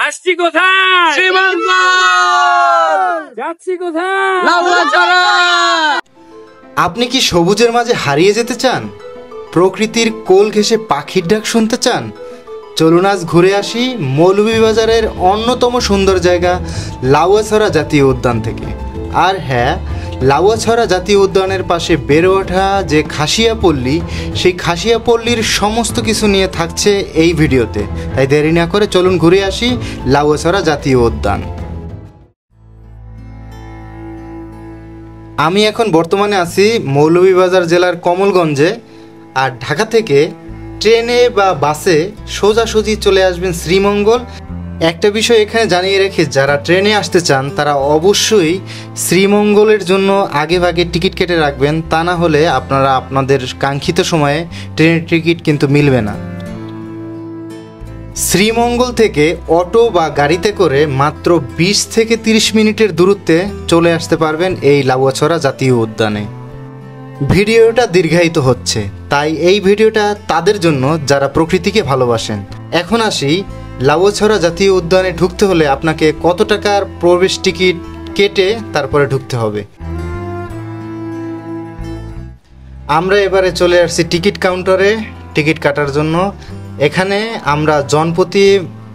আসছি কোথায়? যাচ্ছি কোথায়? আপনি কি সবুজের মাঝে হারিয়ে যেতে চান? প্রকৃতির কোল ঘেঁষে পাখির ডাক শুনতে চান? চলুন আজ ঘুরে আসি মৌলভীবাজারের অন্যতম সুন্দর জায়গা লাউয়াছড়া জাতীয় উদ্যান থেকে। আর হ্যাঁ, লাউয়াছড়া জাতীয় উদ্যানের পাশে বেড়ে ওঠা যে খাসিয়াপল্লী, সেই খাসিয়াপল্লীর সমস্ত কিছু নিয়ে থাকছে এই ভিডিওতে। তাই দেরি না করে চলুন ঘুরে আসি লাউয়াছড়া জাতীয় উদ্যান। আমি এখন বর্তমানে আছি মৌলভীবাজার জেলার কমলগঞ্জে। আর ঢাকা থেকে ট্রেনে বা বাসে সোজাসুজি চলে আসবেন শ্রীমঙ্গল। একটা বিষয় এখানে জানিয়ে রেখে, যারা ট্রেনে আসতে চান তারা অবশ্যই শ্রীমঙ্গলের জন্য আগেভাগে টিকিট কেটে রাখবেন, তা না হলে আপনারা আপনাদের কাঙ্ক্ষিত সময়ে ট্রেনের টিকিট কিন্তু মিলবে না। শ্রীমঙ্গল থেকে অটো বা গাড়িতে করে মাত্র 20 থেকে 30 মিনিটের দূরত্বে চলে আসতে পারবেন এই লাউয়াছড়া জাতীয় উদ্যানে। ভিডিওটা দীর্ঘায়িত হচ্ছে, তাই এই ভিডিওটা তাদের জন্য যারা প্রকৃতিকে ভালোবাসেন। এখন আসি, লাউয়াছড়া জাতীয় উদ্যানে ঢুকতে হলে আপনাকে কত টাকার প্রবেশ টিকিট কেটে তারপরে ঢুকতে হবে। আমরা এবারে চলে আসছি টিকিট কাউন্টারে টিকিট কাটার জন্য। এখানে আমরা জনপ্রতি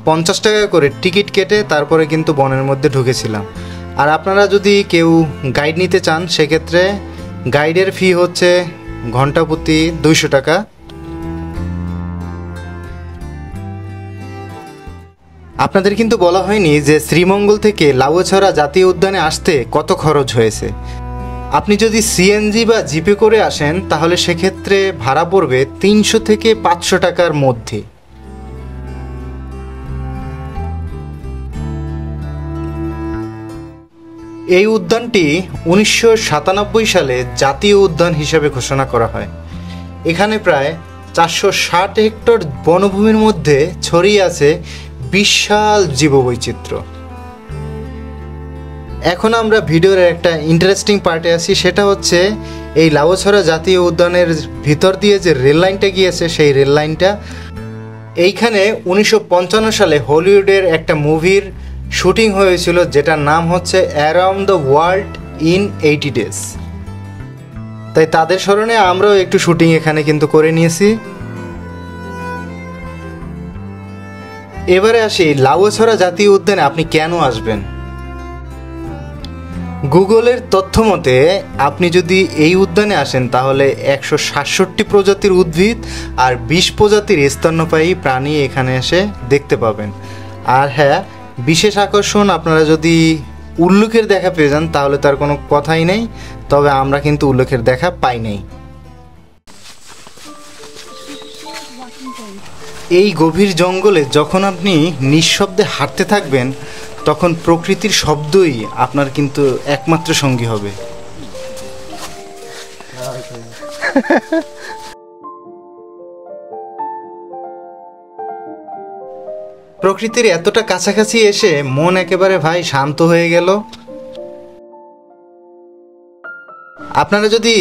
50 টাকা করে টিকিট কেটে তারপরে কিন্তু বনের মধ্যে ঢুকেছিলাম। আর আপনারা যদি কেউ গাইড নিতে চান, সেক্ষেত্রে গাইডের ফি হচ্ছে ঘন্টা প্রতি 200 টাকা। আপনাদের কিন্তু বলা হয়নি যে শ্রীমঙ্গল থেকে লাউয়াছড়া জাতীয় উদ্যানে আসতে কত খরচ হয়েছে। আপনি যদি সিএনজি বা জিপে করে আসেন তাহলে সেক্ষেত্রে ভাড়া পড়বে 300 থেকে 500 টাকার মধ্যে। এই উদ্যানটি 1997 সালে জাতীয় উদ্যান হিসেবে ঘোষণা করা হয়। এখানে প্রায় 460 হেক্টর বনভূমির মধ্যে ছড়িয়ে আছে বিশাল জীববৈচিত্র্য। এখন আমরা ভিডিওর একটা ইন্টারেস্টিং পার্টে আছি, সেটা হচ্ছে এই লাউয়াছড়া জাতীয় উদ্যানের ভিতর দিয়ে যে রেল লাইনটা গিয়েছে, সেই রেল লাইনটা। এইখানে 1955 সালে হলিউডের একটা মুভির শুটিং হয়েছিল, যেটার নাম হচ্ছে around the world in 80 days. তাই তাদের স্মরণে আমরাও একটু শুটিং এখানে কিন্তু করে নিয়েছি। এবারে আসি লাউয়াছড়া জাতীয় উদ্যানে আপনি কেন আসবেন। গুগলের তথ্য মতে আপনি যদি এই উদ্যানে আসেন তাহলে 167 প্রজাতির উদ্ভিদ আর 20 প্রজাতির স্তন্যপায়ী প্রাণী এখানে এসে দেখতে পাবেন। আর হ্যাঁ, বিশেষ আকর্ষণ, আপনারা যদি উল্লুকের দেখা পেয়ে যান তাহলে তার কোনো কথাই নেই, তবে আমরা কিন্তু উল্লুকের দেখা পাই নাই। এই গভীর জঙ্গলে যখন আপনি নিঃশব্দে হাঁটতে থাকবেন, তখন প্রকৃতির শব্দই আপনার কিন্তু একমাত্র সঙ্গী হবে। প্রকৃতির এতটা কাছাকাছি এসে মন একেবারে ভাই শান্ত হয়ে গেল। আপনারা যদি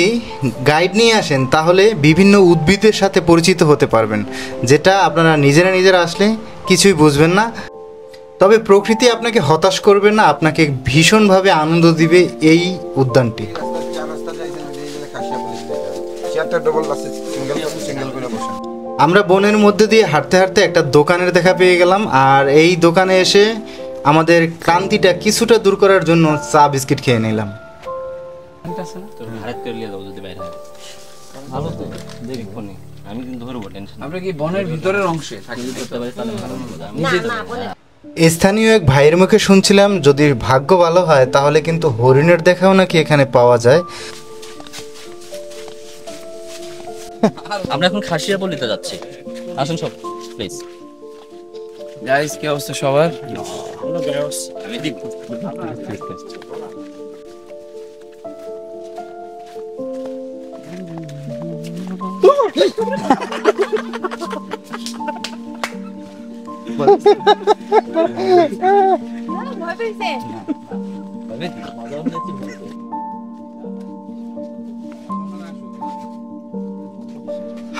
গাইড নিয়ে আসেন তাহলে বিভিন্ন উদ্ভিদের সাথে পরিচিত হতে পারবেন, যেটা আপনারা নিজেরা আসলে কিছুই বুঝবেন না। তবে প্রকৃতি আপনাকে হতাশ করবে না, আপনাকে ভীষণভাবে আনন্দ দিবে এই উদ্যানটি। আমরা বনের মধ্যে দিয়ে হাঁটতে হাঁটতে একটা দোকানের দেখা পেয়ে গেলাম, আর এই দোকানে এসে আমাদের ক্লান্তিটা কিছুটা দূর করার জন্য চা বিস্কিট খেয়ে নিলাম। স্থানীয় এক ভাইয়ের মুখে শুনছিলাম যদি ভাগ্য ভালো হয় তাহলে কিন্তু হরিণের দেখাও নাকি এখানে পাওয়া যায়। আমরা এখন খাসিয়াপল্লীতে যাচ্ছি, আসুন সব প্লিজ। গাইস, কি অবস্থা সবার?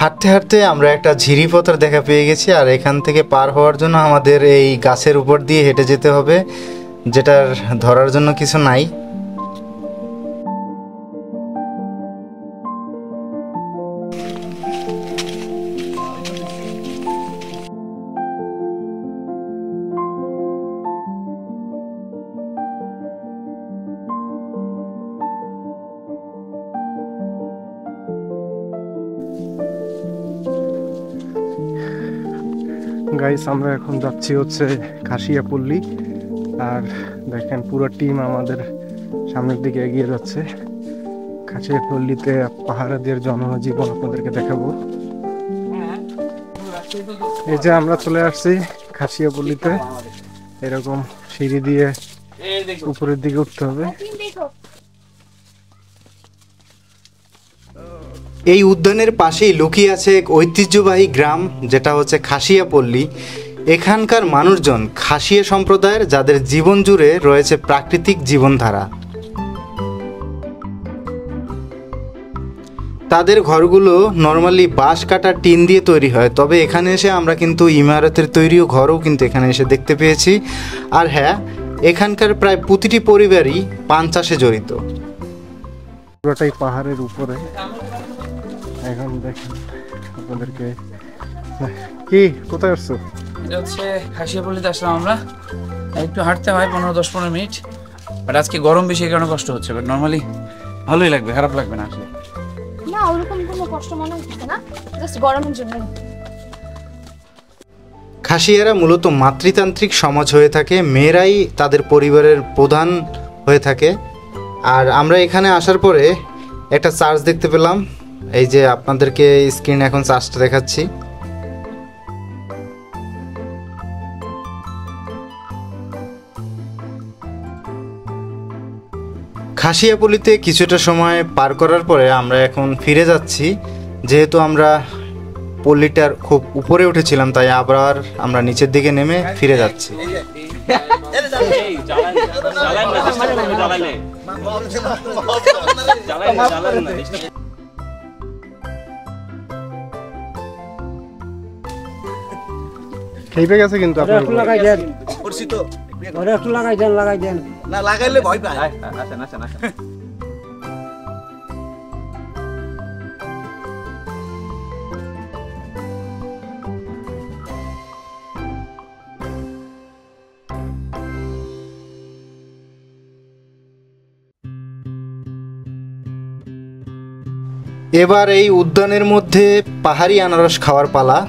হাঁটতে হাঁটতে আমরা একটা ঝিরিপথের দেখা পেয়ে গেছি, আর এখান থেকে পার হওয়ার জন্য আমাদের এই গাছের উপর দিয়ে হেঁটে যেতে হবে, যেটার ধরার জন্য কিছু নাই। গাইস, আমরা এখন যাচ্ছি হচ্ছে খাসিয়াপল্লী। আর দেখেন পুরো টিম আমাদের সামনের দিকে এগিয়ে যাচ্ছে। খাসিয়াপল্লীতে পাহাড়াদের জনজীবন আপনাদেরকে দেখাবো। এই যে আমরা চলে আসছি খাসিয়াপল্লীতে। এরকম সিঁড়ি দিয়ে উপরের দিকে উঠতে হবে। এই উদ্যানের পাশেই লুকিয়ে আছে এক ঐতিহ্যবাহী গ্রাম, যেটা হচ্ছে খাসিয়াপল্লী। এখানকার মানুষজন খাসিয়া সম্প্রদায়ের, যাদের জীবন জুড়ে রয়েছে প্রাকৃতিক জীবনধারা। তাদের ঘরগুলো নর্মালি বাঁশ কাটা টিন দিয়ে তৈরি হয়, তবে এখানে এসে আমরা কিন্তু ইমারতের তৈরিও ঘরও কিন্তু এখানে এসে দেখতে পেয়েছি। আর হ্যাঁ, এখানকার প্রায় প্রতিটি পরিবারই পান চাষে জড়িত। পুরোটাই পাহাড়ের উপরে। এখন দেখেন আপনাদেরকে। কি, কোথায় আসছো? এটা হচ্ছে খাসিয়াপল্লীতে আসলাম আমরা। একটু হাঁটতে হয় 10-15 মিনিট, বাট আজকে গরম বেশি, এই কারণে কষ্ট হচ্ছে। বাট নর্মালি ভালোই লাগবে, খারাপ লাগবে না আসলে। না, ওরকম কোনো কষ্ট মনে হচ্ছে না, জাস্ট গরমের জন্য। খাসিয়ারা মূলত মাতৃতান্ত্রিক সমাজ হয়ে থাকে, মেয়েরাই তাদের পরিবারের প্রধান হয়ে থাকে। আর আমরা এখানে আসার পরে একটা চার্চ দেখতে পেলাম। এই যে আপনাদেরকে স্ক্রিন এখন চার্চটা দেখাচ্ছি। খাসিয়াপল্লীতে কিছুটা সময় পার করার পরে আমরা এখন ফিরে যাচ্ছি। যেহেতু আমরা পল্লীটার খুব উপরে উঠেছিলাম, তাই আবার আমরা নিচের দিকে নেমে ফিরে যাচ্ছি। খেয়ে গেছে কিন্তু আপনার না লাগাইলে ভয় পায়। এবার এই উদ্যানের মধ্যে পাহাড়ি আনারস খাওয়ার পালা।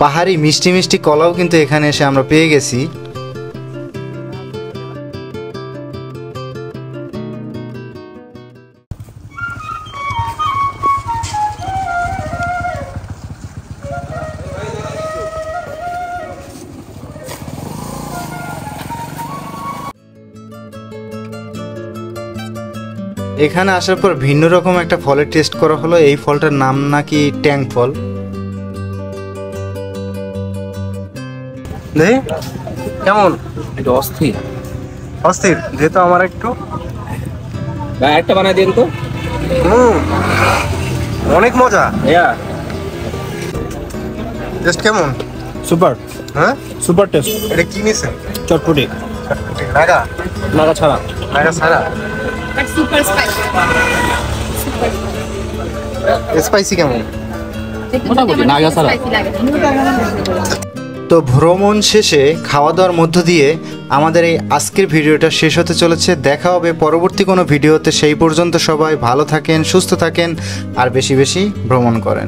পাহাড়ি মিষ্টি মিষ্টি কলাও কিন্তু এখানে এসে আমরা পেয়ে গেছি। এখানে আসার পর ভিন্ন রকম একটা ফলের টেস্ট করা হলো। এই ফলটার নাম নাকি ট্যাং ফল। কেমন? এটা অস্থির। অস্থির? যেহেতু আমার একটু একটা বানাই দিন তো। অনেক মজা। টেস্ট কেমন? সুপার, হ্যাঁ, সুপার টেস্ট। এটা কি নিছে? চটপটি, নাগা লাগা ছাড়া। নাগা ছাড়া। But super spicy. স্পাইসি কেমন? মোটামুটি নাগা ছাড়া। তো ভ্রমণ শেষে খাওয়া দাওয়ার মধ্য দিয়ে আমাদের এই আজকের ভিডিওটা শেষ হতে চলেছে। দেখা হবে পরবর্তী কোনো ভিডিওতে। সেই পর্যন্ত সবাই ভালো থাকেন, সুস্থ থাকেন, আর বেশি বেশি ভ্রমণ করেন।